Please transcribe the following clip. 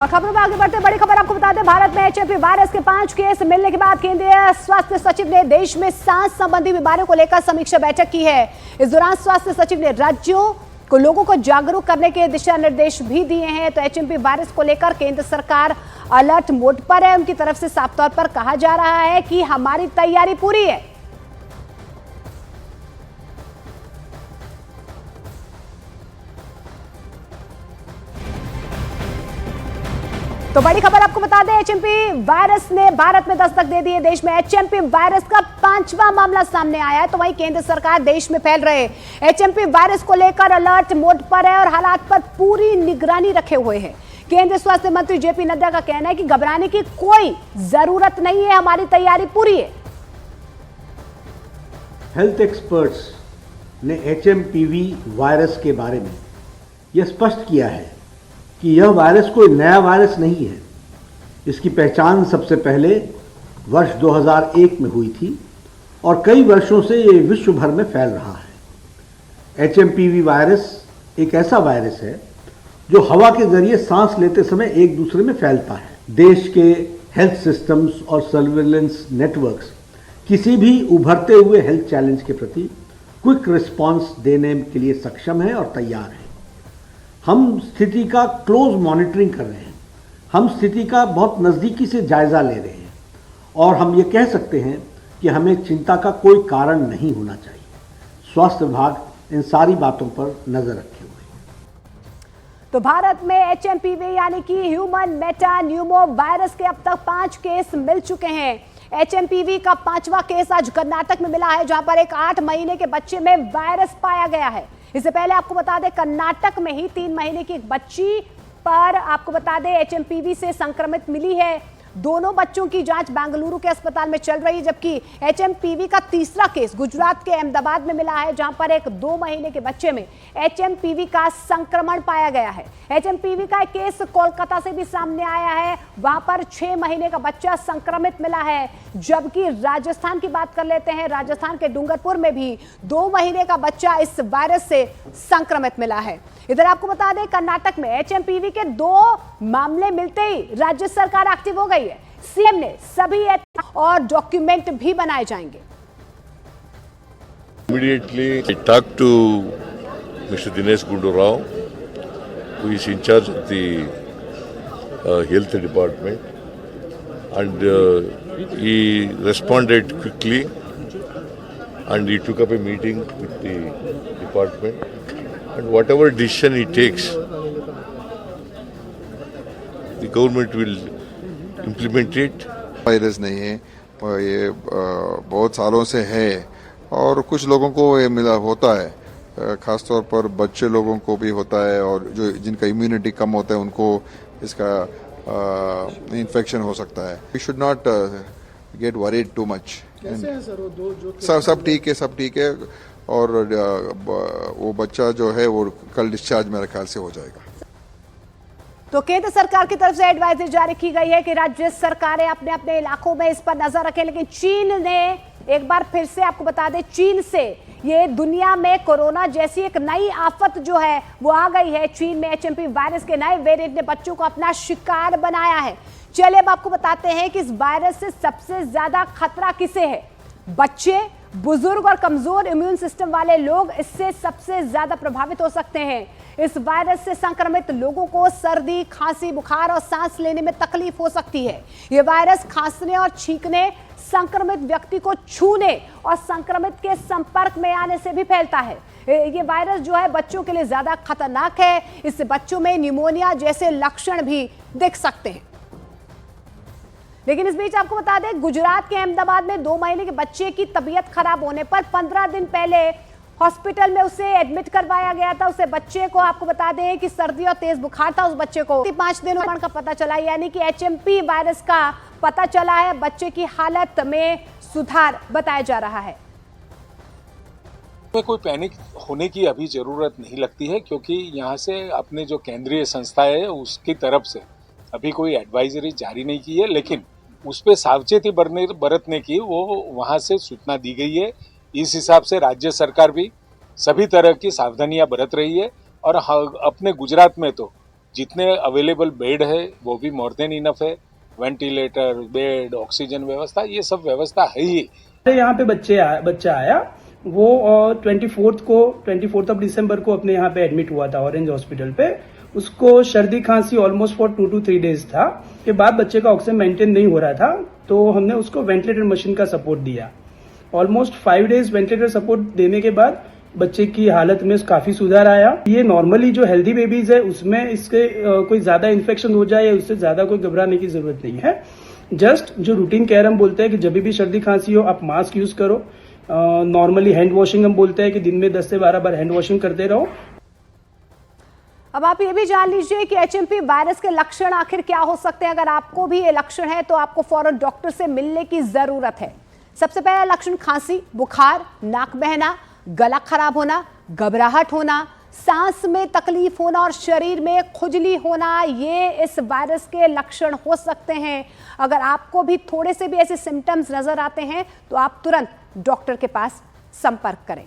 खबरों में आगे बढ़ते बड़ी खबर आपको बता दें, भारत में एचएमपी वायरस के 5 केस मिलने के बाद केंद्रीय स्वास्थ्य सचिव ने देश में सांस संबंधी बीमारियों को लेकर समीक्षा बैठक की है। इस दौरान स्वास्थ्य सचिव ने राज्यों को लोगों को जागरूक करने के दिशा निर्देश भी दिए हैं। तो एचएमपी वायरस को लेकर केंद्र सरकार अलर्ट मोड पर है। उनकी तरफ से साफ तौर पर कहा जा रहा है कि हमारी तैयारी पूरी है। तो बड़ी खबर आपको बता दें, एचएमपी वायरस ने भारत में दस्तक दे दी है। देश में एचएमपी वायरस का 5वां मामला सामने आया है। तो वहीं केंद्र सरकार देश में फैल रहे एचएमपी वायरस को लेकर अलर्ट मोड पर है और हालात पर पूरी निगरानी रखे हुए है। केंद्रीय स्वास्थ्य मंत्री जेपी नड्डा का कहना है कि घबराने की कोई जरूरत नहीं है, हमारी तैयारी पूरी है। हेल्थ एक्सपर्ट्स ने एचएमपीवी वायरस के बारे में यह स्पष्ट किया है कि यह वायरस कोई नया वायरस नहीं है। इसकी पहचान सबसे पहले वर्ष 2001 में हुई थी और कई वर्षों से ये विश्व भर में फैल रहा है। एचएमपीवी वायरस एक ऐसा वायरस है जो हवा के जरिए सांस लेते समय एक दूसरे में फैलता है। देश के हेल्थ सिस्टम्स और सर्विलेंस नेटवर्क्स किसी भी उभरते हुए हेल्थ चैलेंज के प्रति क्विक रिस्पांस देने के लिए सक्षम है और तैयार है। हम स्थिति का क्लोज मॉनिटरिंग कर रहे हैं, हम स्थिति का बहुत नज़दीकी से जायजा ले रहे हैं और हम ये कह सकते हैं कि हमें चिंता का कोई कारण नहीं होना चाहिए। स्वास्थ्य विभाग इन सारी बातों पर नजर रखे हुए है। तो भारत में एचएमपीवी यानी कि ह्यूमन मेटान्यूमो वायरस के अब तक 5 केस मिल चुके हैं। एचएमपीवी का 5वां केस आज कर्नाटक में मिला है, जहां पर एक 8 महीने के बच्चे में वायरस पाया गया है। इससे पहले आपको बता दें, कर्नाटक में ही 3 महीने की एक बच्ची पर आपको बता दें एचएमपीवी से संक्रमित मिली है। दोनों बच्चों की जांच बेंगलुरु के अस्पताल में चल रही है, जबकि एचएमपीवी का तीसरा केस गुजरात के अहमदाबाद में मिला है, जहां पर एक 2 महीने के बच्चे में एचएमपीवी का संक्रमण पाया गया है। एचएमपीवी का एक केस कोलकाता से भी सामने आया है, वहां पर 6 महीने का बच्चा संक्रमित मिला है। जबकि राजस्थान की बात कर लेते हैं, राजस्थान के डूंगरपुर में भी 2 महीने का बच्चा इस वायरस से संक्रमित मिला है। इधर आपको बता दें, कर्नाटक में एचएमपीवी के 2 मामले मिलते ही राज्य सरकार एक्टिव हो गई है। सीएम ने सभी और डॉक्यूमेंट भी बनाए जाएंगे। Immediately I talked to Mr. Dinesh Gundu Rao, who is in charge of the health department, and he responded quickly and he took up a meeting with the department, and whatever decision he takes, the government will implement it. Virus नहीं है, ये बहुत सालों से है और कुछ लोगों को ये मिला होता है, खासतौर पर बच्चे लोगों को भी होता है और जो जिनका इम्यूनिटी कम होता है उनको इसका इन्फेक्शन हो सकता है। We should not get worried too much. कैसे है सर वो दो जो सब ठीक है और वो बच्चा जो है वो कल डिस्चार्ज मेरे ख्याल से हो जाएगा। तो केंद्र सरकार की तरफ से एडवाइजरी जारी की गई है कि राज्य सरकारें अपने अपने इलाकों में इस पर नजर रखें। लेकिन चीन ने एक बार फिर से आपको बता दें, चीन से ये दुनिया में कोरोना जैसी एक नई आफत जो है वो आ गई है। चीन में एचएमपी वायरस के नए वेरिएंट ने बच्चों को अपना शिकार बनाया है। चलिए अब आपको बताते हैं कि इस वायरस से सबसे ज्यादा खतरा किसे है। बच्चे, बुजुर्ग और कमजोर इम्यून सिस्टम वाले लोग इससे सबसे ज्यादा प्रभावित हो सकते हैं। इस वायरस से संक्रमित लोगों को सर्दी, खांसी, बुखार और सांस लेने में तकलीफ हो सकती है। यह वायरस खांसने और छींकने, संक्रमित व्यक्ति को छूने और संक्रमित के संपर्क में आने से भी फैलता है। ये वायरस जो है बच्चों के लिए ज्यादा खतरनाक है। इससे बच्चों में निमोनिया जैसे लक्षण भी दिख सकते हैं। लेकिन इस बीच आपको बता दें, गुजरात के अहमदाबाद में 2 महीने के बच्चे की तबीयत खराब होने पर 15 दिन पहले हॉस्पिटल में उसे एडमिट करवाया गया था। उसे बच्चे को आपको बता दें कि सर्दी और तेज बुखार था। उस बच्चे को 5 दिनों का पता चला, यानी कि एचएमपी वायरस का पता चला है। बच्चे की हालत में सुधार बताया जा रहा है। में कोई पैनिक होने की अभी जरूरत नहीं लगती है, क्योंकि यहाँ से अपने जो केंद्रीय संस्था है उसकी तरफ से अभी कोई एडवाइजरी जारी नहीं की है, लेकिन उस पर सावचेती बरतने की वो वहाँ से सूचना दी गई है। इस हिसाब से राज्य सरकार भी सभी तरह की सावधानियां बरत रही है और अपने गुजरात में तो जितने अवेलेबल बेड है वो भी मोर देन इनफ है, वेंटिलेटर, बेड, ऑक्सीजन व्यवस्था, ये सब व्यवस्था है ही। यहाँ पे बच्चा आया, वो 24 दिसंबर को अपने यहाँ पे एडमिट हुआ था ऑरेंज हॉस्पिटल पे। उसको सर्दी खांसी ऑलमोस्ट फॉर 2 to 3 डेज था। के बाद बच्चे का ऑक्सीजन मेंटेन नहीं हो रहा था, तो हमने उसको वेंटिलेटर मशीन का सपोर्ट दिया। ऑलमोस्ट 5 डेज वेंटिलेटर सपोर्ट देने के बाद बच्चे की हालत में काफी सुधार आया। ये नॉर्मली जो हेल्दी बेबीज है उसमें इसके कोई ज्यादा इन्फेक्शन हो जाए या उससे ज्यादा कोई घबराने की जरूरत नहीं है। जस्ट जो रूटीन केयर हम बोलते हैं कि जब भी सर्दी खांसी हो आप मास्क यूज करो। नॉर्मली हैंड वॉशिंग हम बोलते हैं कि दिन में 10 से 12 बार हैंड वॉशिंग करते रहो। अब आप ये भी जान लीजिए कि एचएमपी वायरस के लक्षण आखिर क्या हो सकते हैं। अगर आपको भी ये लक्षण है तो आपको फौरन डॉक्टर से मिलने की जरूरत है। सबसे पहला लक्षण खांसी, बुखार, नाक बहना, गला खराब होना, घबराहट होना, सांस में तकलीफ होना और शरीर में खुजली होना, ये इस वायरस के लक्षण हो सकते हैं। अगर आपको भी थोड़े से भी ऐसे सिम्टम्स नजर आते हैं तो आप तुरंत डॉक्टर के पास संपर्क करें।